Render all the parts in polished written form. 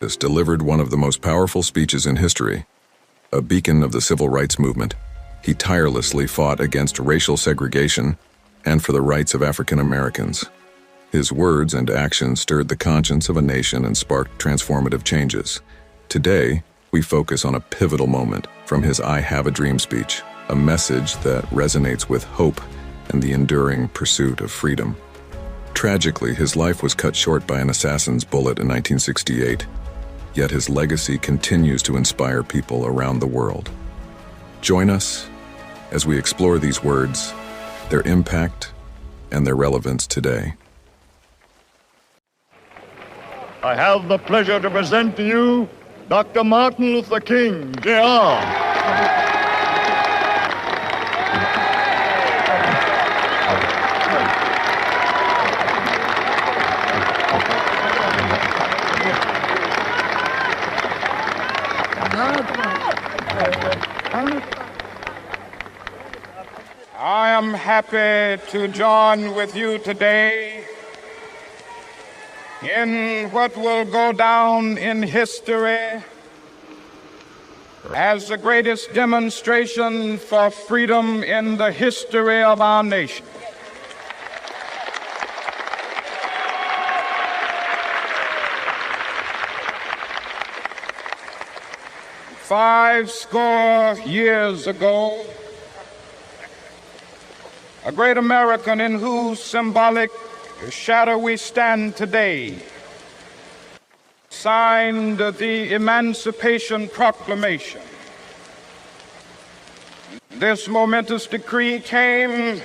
has delivered one of the most powerful speeches in history. A beacon of the civil rights movement, he tirelessly fought against racial segregation and for the rights of African Americans. His words and actions stirred the conscience of a nation and sparked transformative changes. Today, we focus on a pivotal moment from his I Have a Dream speech, a message that resonates with hope and the enduring pursuit of freedom. Tragically, his life was cut short by an assassin's bullet in 1968, yet his legacy continues to inspire people around the world. Join us as we explore these words, their impact, and their relevance today. I have the pleasure to present to you Dr. Martin Luther King, Jr. I am happy to join with you today in what will go down in history as the greatest demonstration for freedom in the history of our nation. Five score years ago, a great American in whose symbolic shadow we stand today signed the Emancipation Proclamation. This momentous decree came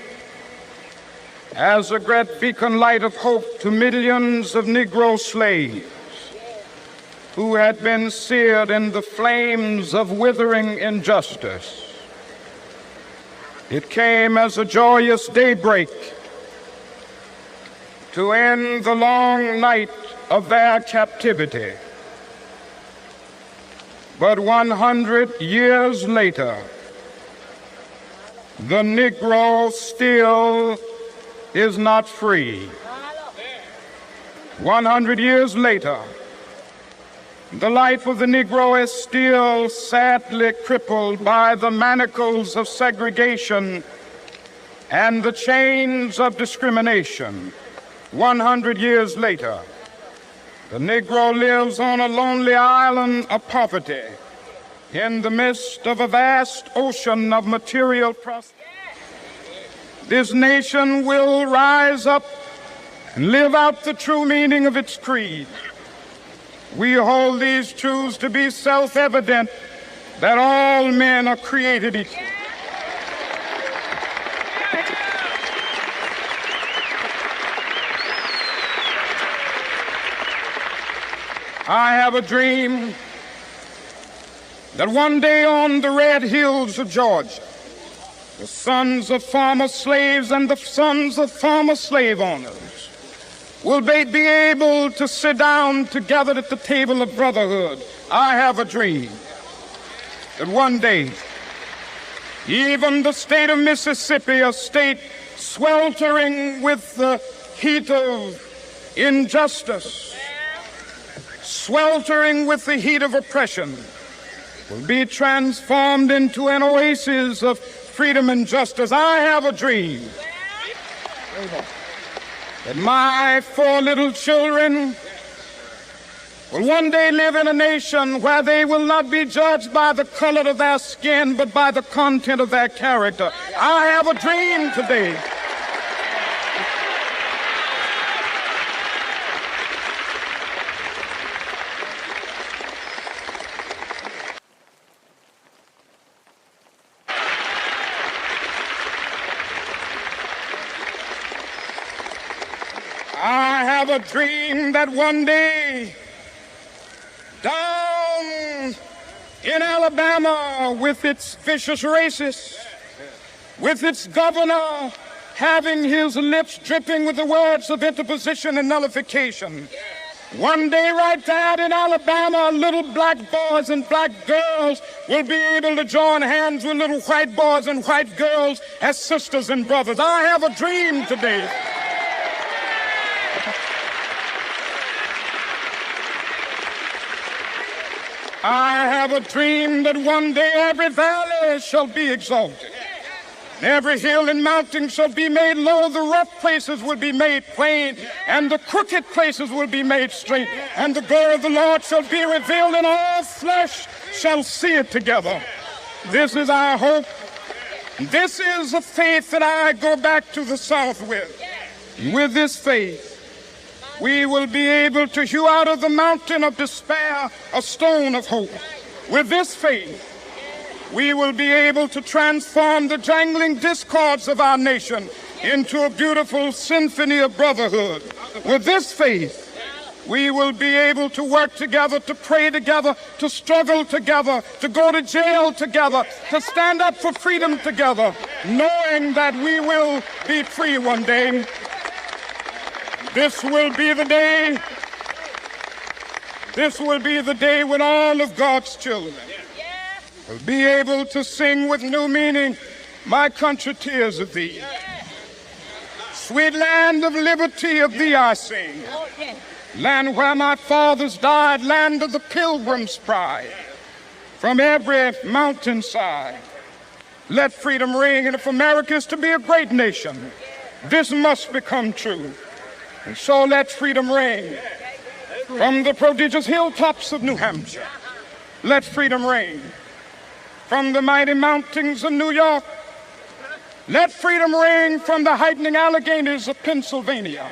as a great beacon light of hope to millions of Negro slaves who had been seared in the flames of withering injustice. It came as a joyous daybreak to end the long night of their captivity. But 100 years later, the Negro still is not free. 100 years later, the life of the Negro is still sadly crippled by the manacles of segregation and the chains of discrimination. 100 years later, the Negro lives on a lonely island of poverty in the midst of a vast ocean of material prosperity. This nation will rise up and live out the true meaning of its creed. We hold these truths to be self-evident, that all men are created equal. I have a dream that one day on the red hills of Georgia, the sons of former slaves and the sons of former slave owners will be able to sit down together at the table of brotherhood. I have a dream that one day, even the state of Mississippi, a state sweltering with the heat of injustice, sweltering with the heat of oppression, will be transformed into an oasis of freedom and justice. I have a dream that my 4 little children will one day live in a nation where they will not be judged by the color of their skin, but by the content of their character. I have a dream today. I have a dream that one day, down in Alabama, with its vicious racists, with its governor having his lips dripping with the words of interposition and nullification, one day right there in Alabama, little black boys and black girls will be able to join hands with little white boys and white girls as sisters and brothers. I have a dream today. I have a dream that one day every valley shall be exalted. Every hill and mountain shall be made low, the rough places will be made plain, and the crooked places will be made straight, and the glory of the Lord shall be revealed, and all flesh shall see it together. This is our hope. This is the faith that I go back to the South with. With this faith, we will be able to hew out of the mountain of despair a stone of hope. With this faith, we will be able to transform the jangling discords of our nation into a beautiful symphony of brotherhood. With this faith, we will be able to work together, to pray together, to struggle together, to go to jail together, to stand up for freedom together, knowing that we will be free one day. This will be the day. This will be the day when all of God's children will be able to sing with new meaning, "My country, tears of thee. Sweet land of liberty, of thee I sing. Land where my fathers died, land of the pilgrim's pride. From every mountainside, let freedom ring. And if America is to be a great nation, this must become true. And so let freedom ring. From the prodigious hilltops of New Hampshire, let freedom ring. From the mighty mountains of New York, let freedom ring. From the heightening Alleghenies of Pennsylvania,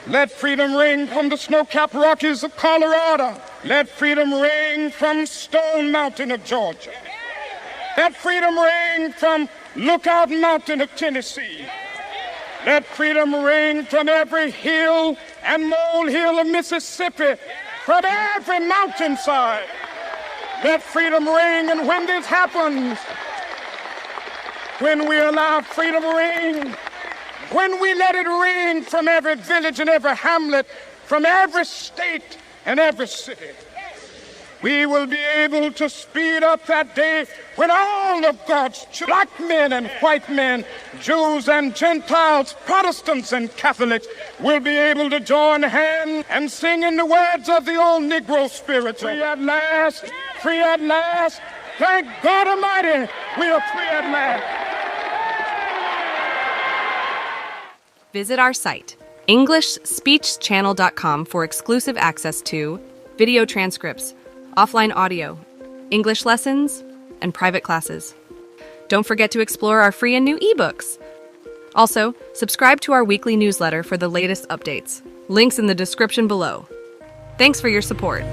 let freedom ring. From the snow-capped Rockies of Colorado, let freedom ring. From Stone Mountain of Georgia, let freedom ring. From Lookout Mountain of Tennessee, let freedom ring. From every hill and molehill of Mississippi, from every mountainside, let freedom ring. And when this happens, when we allow freedom to ring, when we let it ring from every village and every hamlet, from every state and every city, we will be able to speed up that day when all of God's black men and white men, Jews and Gentiles, Protestants and Catholics will be able to join hands and sing in the words of the old Negro spiritual. Free at last, free at last. Thank God Almighty, we are free at last. Visit our site, EnglishSpeechChannel.com, for exclusive access to video transcripts, offline audio, English lessons, and private classes. Don't forget to explore our free and new ebooks. Also, subscribe to our weekly newsletter for the latest updates. Links in the description below. Thanks for your support.